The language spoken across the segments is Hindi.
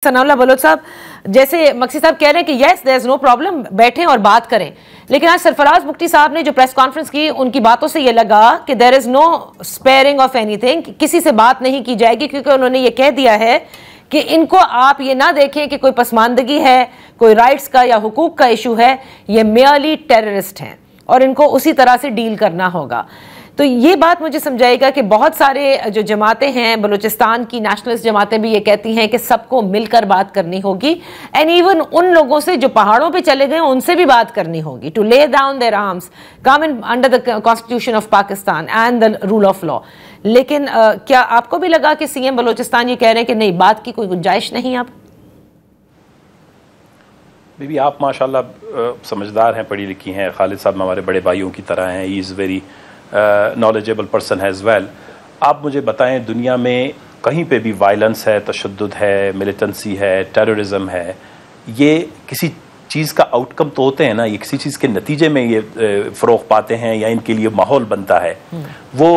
सनाउल्लाह बलोच साहब, जैसे मक्सी साहब कह रहे हैं कि yes there is no problem, बैठें और बात करें, लेकिन आज सरफराज मुफ्ती साहब ने जो प्रेस कॉन्फ्रेंस की, उनकी बातों से ये लगा कि there is no sparing of anything, किसी से बात नहीं की जाएगी, क्योंकि उन्होंने ये कह दिया है कि इनको आप ये ना देखें कि कोई पसमानदगी है, कोई राइट्स का या हुकूक का इशू है, ये मेयरली टेररिस्ट हैं और इनको उसी तरह से डील करना होगा। तो ये बात मुझे समझाएगा कि बहुत सारे जो जमातें हैं, बलूचिस्तान की नेशनलिस्ट जमातें भी ये कहती हैं कि सबको मिलकर बात करनी होगी, एंड इवन उन लोगों से जो पहाड़ों पे चले गए उनसे भी बात करनी होगी, to lay down their arms, come in under the constitution of Pakistan and the rule of law. लेकिन क्या आपको भी लगा कि सीएम बलूचिस्तान ये कह रहे हैं कि नहीं, बात की कोई गुंजाइश नहीं? आप बीबी, आप माशाल्लाह समझदार हैं, पढ़ी लिखी हैं, खालिद साहब हमारे बड़े भाइयों की तरह हैं, he is very knowledgeable person has well. आप मुझे बताएं, दुनिया में कहीं पे भी वायलेंस है, तशद्दुद है, मिलिटेंसी है, टेररिज्म है, ये किसी चीज़ का आउटकम तो होते हैं ना, ये किसी चीज़ के नतीजे में ये फ़रोग़ पाते हैं या इनके लिए माहौल बनता है। वो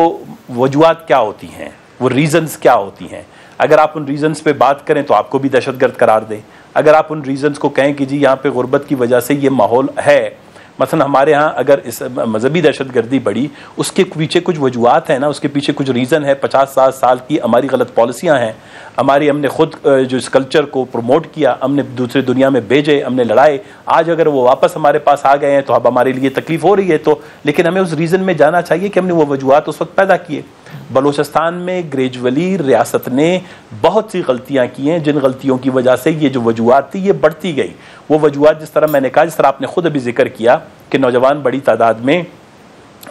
वजूहात क्या होती हैं, वो रीज़न्स क्या होती हैं? अगर आप उन रीज़न्स पे बात करें तो आपको भी दहशतगर्द करार दें। अगर आप उन रीज़न्स को कहें कि जी यहाँ पे गुर्बत की वजह से ये माहौल है, मसलन हमारे यहाँ अगर इस मजहबी दहशतगर्दी बढ़ी, उसके पीछे कुछ वजूहात हैं ना, उसके पीछे कुछ रीज़न है। 50-60 साल की हमारी गलत पॉलिसियाँ हैं, हमने खुद जो इस कल्चर को प्रमोट किया, हमने दूसरी दुनिया में भेजे, हमने लड़ाए, आज अगर वो वापस हमारे पास आ गए हैं तो अब हमारे लिए तकलीफ हो रही है। तो लेकिन हमें उस रीज़न में जाना चाहिए कि हमने वो वजूहात उस वक्त पैदा किए। बलूचिस्तान में ग्रेजुअली रियासत ने बहुत सी गलतियां की हैं, जिन गलतियों की वजह से ये जो वजूहात थी ये बढ़ती गई। वो वजूहात जिस तरह मैंने कहा, जिस तरह आपने खुद अभी जिक्र किया कि नौजवान बड़ी तादाद में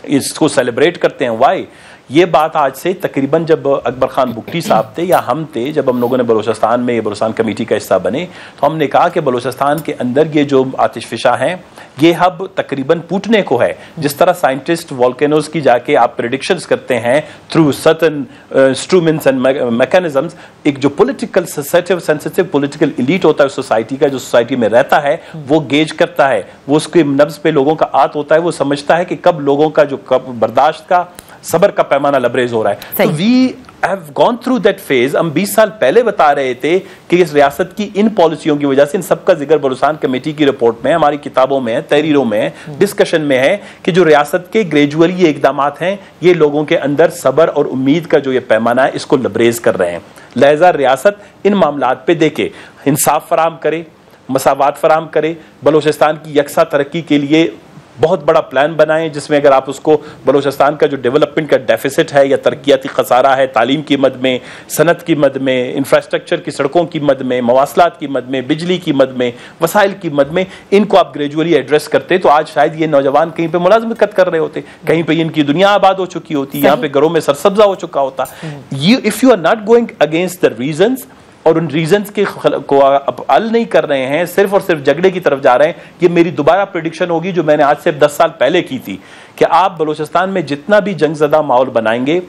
इसको सेलिब्रेट करते हैं। वाई ये बात आज से तकरीबन जब अकबर खान बुगटी साहब थे या हम थे, जब हम लोगों ने बलूचिस्तान में ये बलूचिस्तान कमेटी का हिस्सा बने, तो हमने कहा कि बलूचिस्तान के अंदर ये जो आतिशफिशा हैं, ये हब तकरीबन फूटने को है। जिस तरह साइंटिस्ट वॉल्केनोज की जाके आप प्रेडिक्शंस करते हैं through certain instruments and mechanisms, एक जो पॉलिटिकल सेंसिटिव पॉलिटिकल एलीट होता है सोसाइटी का, जो सोसाइटी में रहता है, वो गेज करता है, वो उसके नब्ज पे लोगों का आत होता है, वो समझता है कि कब लोगों का जो कब बर्दाश्त का, सबर का पैमाना लबरेज हो रहा है। तो we have gone through that phase. हम 20 साल पहले बता रहे थे कि इस रियासत की इन पॉलिसियों की वजह से, इन सबका जिक्र बलूचिस्तान कमेटी की रिपोर्ट में, हमारी किताबों में, तहरीरों में, डिस्कशन में है कि जो रियासत के ग्रेजुअली ये इकदामात हैं, ये लोगों के अंदर सबर और उम्मीद का जो ये पैमाना है, इसको लबरेज कर रहे हैं। लिहाजा रियासत इन मामलात पे देखे, इंसाफ फराम करे, मसावात फराम करे, बलूचिस्तान की यकसा तरक्की के लिए बहुत बड़ा प्लान बनाएं, जिसमें अगर आप उसको बलूचिस्तान का जो डेवलपमेंट का डेफिसिट है या तरक्याती खसारा है, तालीम की मद में, सनत की मद में, इंफ्रास्ट्रक्चर की, सड़कों की मद में, मवासलात की मद में, बिजली की मद में, वसाइल की मद में, इनको आप ग्रेजुअली एड्रेस करते तो आज शायद ये नौजवान कहीं पे मुलाजमत कर रहे होते, कहीं पे इनकी दुनिया आबाद हो चुकी होती, यहाँ पे घरों में सरसब्जा हो चुका होता। If you are not going against the reasons और उन रीजंस के को आप हल नहीं कर रहे हैं, सिर्फ और सिर्फ झगड़े की तरफ जा रहे हैं, ये मेरी दोबारा प्रेडिक्शन होगी जो मैंने आज से 10 साल पहले की थी कि आप बलूचिस्तान में जितना भी जंगज़दा माहौल बनाएंगे,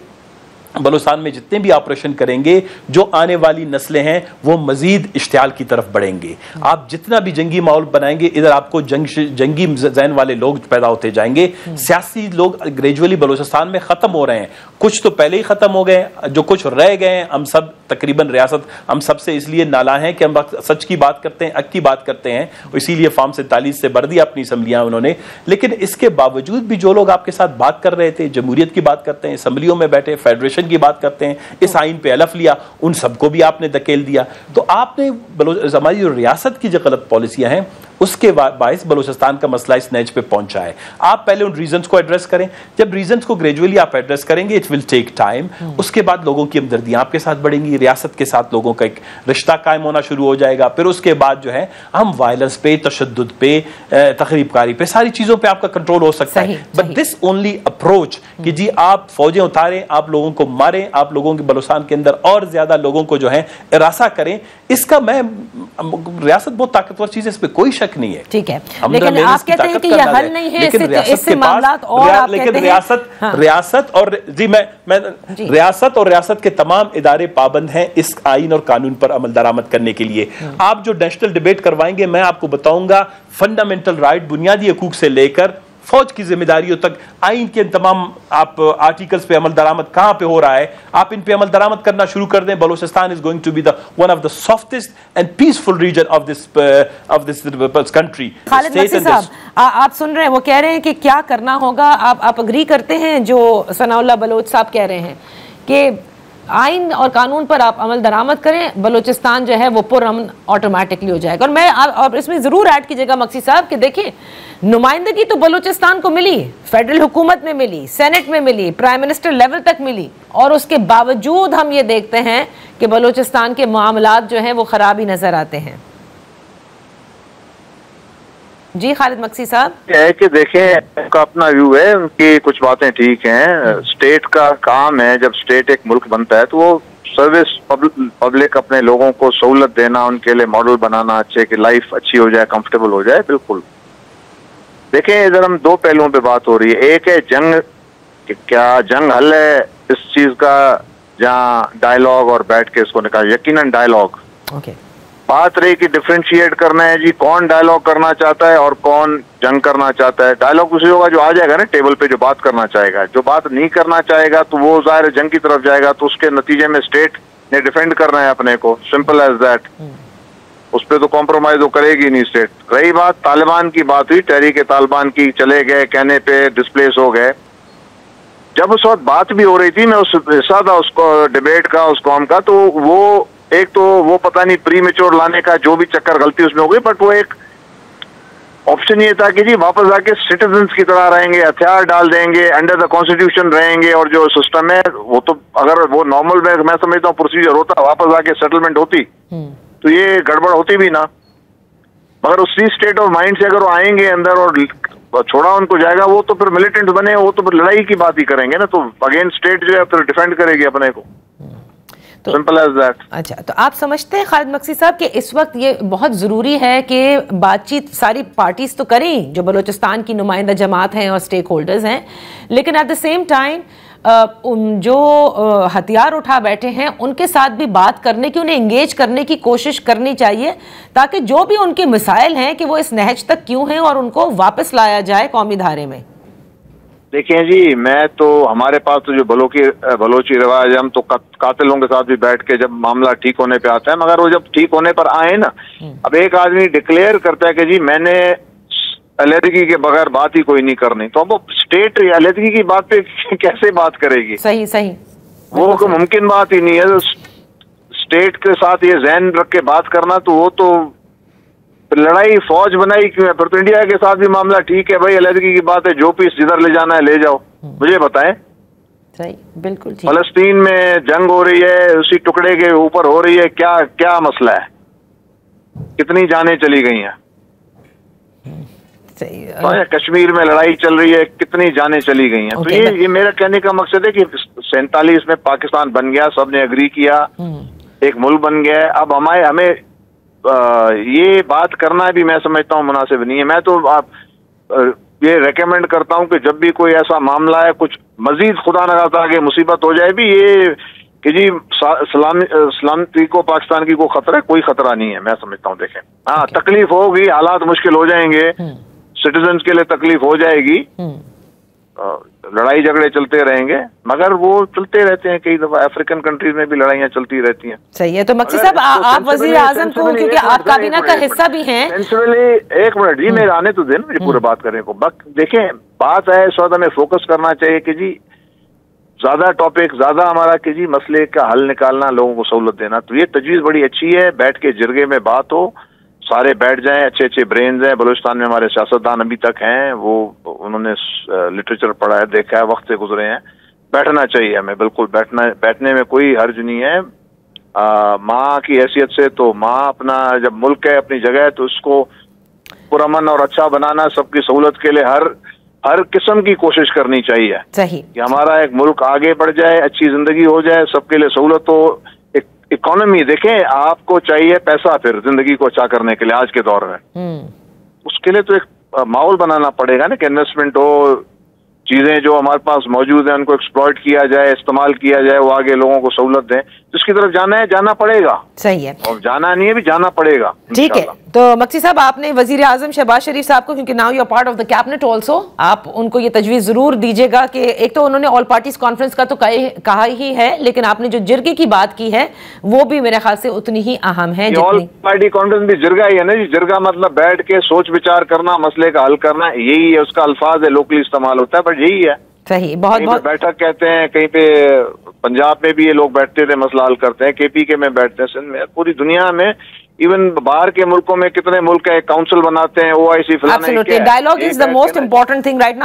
बलूचिस्तान में जितने भी ऑपरेशन करेंगे, जो आने वाली नस्लें हैं वो मजीद इश्तियाल की तरफ बढ़ेंगे। आप जितना भी जंगी माहौल बनाएंगे, इधर आपको जंगी ज़हन वाले लोग पैदा होते जाएंगे। सियासी लोग ग्रेजुअली बलूचिस्तान में ख़त्म हो रहे हैं, कुछ तो पहले ही ख़त्म हो गए, जो कुछ रह गए हैं, हम सब तकरीबन रियासत हम सबसे इसलिए नाला हैं कि हम सच की बात करते हैं, हक की बात करते हैं, इसीलिए फॉर्म 47 से भर दिया अपनी असम्बलियाँ उन्होंने। लेकिन इसके बावजूद भी जो लोग आपके साथ बात कर रहे थे, जमहूरियत की बात करते हैं, असम्बलियों में बैठे फेडरेशन की बात करते हैं, इस आइन पे अलफ लिया, उन सबको भी आपने धकेल दिया। तो आपने हमारी जो रियासत की जो गलत पॉलिसियां हैं, उसके बायस बलूचिस्तान का मसला इस नैज पे पहुंचा है। आप पहले उन रीजंस को एड्रेस करें। जब रीजंस को ग्रेजुअली आप एड्रेस करेंगे, इट विल टेक टाइम, उसके बाद लोगों की हमदर्दियां आपके साथ बढ़ेंगी, रियासत के साथ लोगों का एक रिश्ता कायम होना शुरू हो जाएगा। फिर उसके बाद जो है हम वायलेंस पे, तशद्दुद पे, तखरीबकारी पे, सारी चीजों पे आपका कंट्रोल हो सकता है। बट दिस ओनली अप्रोच कि जी आप फौजें उतारें, आप लोगों को मारें, आप लोगों के बलूचिस्तान के अंदर और ज्यादा लोगों को जो है इरासा करें, इसका मैं रियासत बहुत ताकतवर चीज है, इस पर कोई शक नहीं है। ठीक है, लेकिन आप कहते हैं कि यह हल नहीं है, इससे मामलात और आप लेकिन रियासत और जी मैं रियासत और रियासत के तमाम इदारे पाबंद हैं इस आइन और कानून पर अमल दरामद करने के लिए। आप जो नेशनल डिबेट करवाएंगे, मैं आपको बताऊंगा फंडामेंटल राइट, बुनियादी हकूक से लेकर फौज की जिम्मेदारियों तक, आइन के तमाम आप आर्टिकल्स पे अमल दरामद कहां पे हो रहा है, आप इन पे अमल दरामद करना शुरू कर दें। Balochistan is going to be the one of the softest and peaceful region of this country. Khalid Magsi साहब, आप सुन रहे हैं, वो कह रहे हैं कि क्या करना होगा। आप अग्री करते हैं जो सनाउल्लाह बलोच साहब कह रहे हैं कि आइन और कानून पर आप अमल दरामद करें, बलूचिस्तान जो है वो पुरअमन ऑटोमेटिकली हो जाएगा। और मैं आप इसमें ज़रूर ऐड कीजिएगा मक्सी साहब कि देखिए, नुमाइंदगी तो बलूचिस्तान को मिली, फेडरल हुकूमत में मिली, सेनेट में मिली, प्राइम मिनिस्टर लेवल तक मिली, और उसके बावजूद हम ये देखते हैं कि बलूचिस्तान के मामलात जो हैं वो ख़राब ही नज़र आते हैं। जी खालिद मक्सी साहब, है कि देखें, उनका अपना व्यू है, उनकी कुछ बातें ठीक हैं। स्टेट का काम है, जब स्टेट एक मुल्क बनता है तो वो सर्विस पब्लिक अपने लोगों को सहूलत देना, उनके लिए मॉडल बनाना, अच्छे की लाइफ अच्छी हो जाए, कंफर्टेबल हो जाए। बिल्कुल देखें, इधर हम दो पहलुओं पे बात हो रही है। एक है जंग, कि क्या जंग हल है इस चीज का, जहाँ डायलॉग और बैठ के इसको निकाल, यकीनन डायलॉग। बात रही कि डिफरेंशिएट करना है जी, कौन डायलॉग करना चाहता है और कौन जंग करना चाहता है। डायलॉग उसी होगा जो आ जाएगा ना टेबल पे, जो बात करना चाहेगा। जो बात नहीं करना चाहेगा तो वो जाहिर जंग की तरफ जाएगा, तो उसके नतीजे में स्टेट ने डिफेंड करना है अपने को, सिंपल एज दैट। उस पर तो कॉम्प्रोमाइज वो करेगी नहीं स्टेट। रही बात तालिबान की, बात हुई तहरीक तालिबान की, चले गए, कहने पे डिस्प्लेस हो गए। जब उस वक्त बात भी हो रही थी, मैं उस हिस्सा था उसको डिबेट का, उस कौम का, तो वो एक तो वो पता नहीं प्री मेच्योर लाने का जो भी चक्कर गलती उसमें हो गई, बट वो एक ऑप्शन ये था कि जी वापस आके सिटीजन्स की तरह रहेंगे, हथियार डाल देंगे, अंडर द कॉन्स्टिट्यूशन रहेंगे, और जो सिस्टम है वो तो अगर वो नॉर्मल मैं समझता हूँ प्रोसीजर होता, वापस आके सेटलमेंट होती तो ये गड़बड़ होती भी ना। मगर उसी स्टेट ऑफ माइंड से अगर वो आएंगे अंदर और छोड़ा उनको जाएगा, वो तो फिर मिलिटेंट बने, वो तो फिर लड़ाई की बात ही करेंगे ना, तो अगेंस्ट स्टेट जो है फिर डिफेंड करेगी अपने को, सिंपल एज दैट। अच्छा, तो आप समझते हैं खालिद मक्सी साहब कि इस वक्त ये बहुत ज़रूरी है कि बातचीत सारी पार्टीज तो करें जो बलूचिस्तान की नुमाइंदा जमात हैं और स्टेक होल्डर्स हैं, लेकिन एट द सेम टाइम जो हथियार उठा बैठे हैं उनके साथ भी बात करने की, उन्हें इंगेज करने की कोशिश करनी चाहिए, ताकि जो भी उनके मिसाइल हैं कि वो इस नहज तक क्यों हैं और उनको वापस लाया जाए कौमी धारे में। देखिए जी, मैं तो हमारे पास तो जो बलोची रिवाज है, हम तो कातिलों के साथ भी बैठ के जब मामला ठीक होने पे आता है, मगर वो जब ठीक होने पर आए ना, अब एक आदमी डिक्लेयर करता है कि जी मैंने अलहदगी के बगैर बात ही कोई नहीं करनी, तो अब वो स्टेट अलहदगी की बात पे कैसे बात करेगी? सही वो तो मुमकिन बात ही नहीं है। स्टेट के साथ ये जहन रख के बात करना, तो वो तो लड़ाई फौज बनाई क्यों है? फिर तो इंडिया के साथ भी मामला ठीक है भाई, अलहदगी की बात है, जो पीस जिधर ले जाना है ले जाओ, मुझे बताएं। सही, बिल्कुल ठीक। फलस्तीन में जंग हो रही है, उसी टुकड़े के ऊपर हो रही है, क्या क्या मसला है? कितनी जानें चली गई हैं? कश्मीर में लड़ाई चल रही है, कितनी जानें चली गई हैं? तो ये मेरा कहने का मकसद है कि 47 में पाकिस्तान बन गया, सबने एग्री किया, एक मुल्क बन गया है। अब हमें ये बात करना भी मैं समझता हूँ मुनासिब नहीं है। मैं तो ये रेकमेंड करता हूँ कि जब भी कोई ऐसा मामला है, कुछ मजीद खुदा न खास्ता आगे मुसीबत हो जाए भी, ये कि जी सलामती को पाकिस्तान की को खतरा है, कोई खतरा नहीं है, मैं समझता हूँ। देखें, हाँ तकलीफ होगी, हालात मुश्किल हो जाएंगे, सिटीजन्स के लिए तकलीफ हो जाएगी, लड़ाई झगड़े चलते रहेंगे, मगर वो चलते रहते हैं। कई दफा अफ्रीकन कंट्रीज में भी लड़ाइयाँ चलती रहती हैं। सही है। तो मक्सी साहब, आप वजीर आजम को, क्योंकि आप काबीना का हिस्सा भी हैं, एक मिनट जी, मेरे आने तो दें मुझे पूरे बात करने को। देखें, बात है इस वक्त हमें फोकस करना चाहिए कि जी ज्यादा टॉपिक, ज्यादा हमारा कि जी मसले का हल निकालना, लोगों को सहूलत देना। तो ये तजवीज़ बड़ी अच्छी है, बैठ के जिरगे में बात हो, सारे बैठ जाएं, अच्छे अच्छे ब्रेन्स हैं बलूचिस्तान में, हमारे सियासतदान अभी तक हैं, वो उन्होंने लिटरेचर पढ़ा है, देखा है, वक्त से गुजरे हैं। बैठना चाहिए हमें, बिल्कुल बैठने में कोई हर्ज नहीं है। माँ की हैसियत से तो माँ अपना जब मुल्क है, अपनी जगह है, तो उसको पुरअमन और अच्छा बनाना, सबकी सहूलत के लिए हर किस्म की कोशिश करनी चाहिए। सही कि हमारा एक मुल्क आगे बढ़ जाए, अच्छी जिंदगी हो जाए, सबके लिए सहूलत हो। इकोनॉमी देखें, आपको चाहिए पैसा फिर जिंदगी को अच्छा करने के लिए आज के दौर में, उसके लिए तो एक माहौल बनाना पड़ेगा ना कि इन्वेस्टमेंट हो, चीजें जो हमारे पास मौजूद हैं उनको एक्सप्लॉइट किया जाए, इस्तेमाल किया जाए, वो आगे लोगों को सहूलत दें। जिसकी तरफ जाना है जाना पड़ेगा, सही है, और जाना नहीं है भी जाना पड़ेगा। ठीक है। तो मक्सी साहब, आपने वजीर आजम शहबाज शरीफ साहब को, क्योंकि now you are part of the cabinet also, आप उनको ये तजवीज़ जरूर दीजिएगा कि एक तो उन्होंने ऑल पार्टीज कॉन्फ्रेंस का तो कहा ही है, लेकिन आपने जो जिरगे की बात की है वो भी मेरे ख्याल से उतनी ही अहम है। ऑल पार्टी कॉन्फ्रेंस भी जिरगा ही है ना जी। जिरगा मतलब बैठ के सोच विचार करना, मसले का हल करना, यही है उसका अल्फाज है, लोकली इस्तेमाल होता है, बट यही है। सही, बहुत बहुत बैठक कहते हैं, कहीं पे पंजाब में भी ये लोग बैठते थे, मसला हल करते हैं, केपी के में बैठते हैं, सिंध में, पूरी दुनिया में, इवन बाहर के मुल्कों में कितने मुल्क है काउंसिल बनाते हैं, OIC फलाना। Dialogue is the most important thing right now.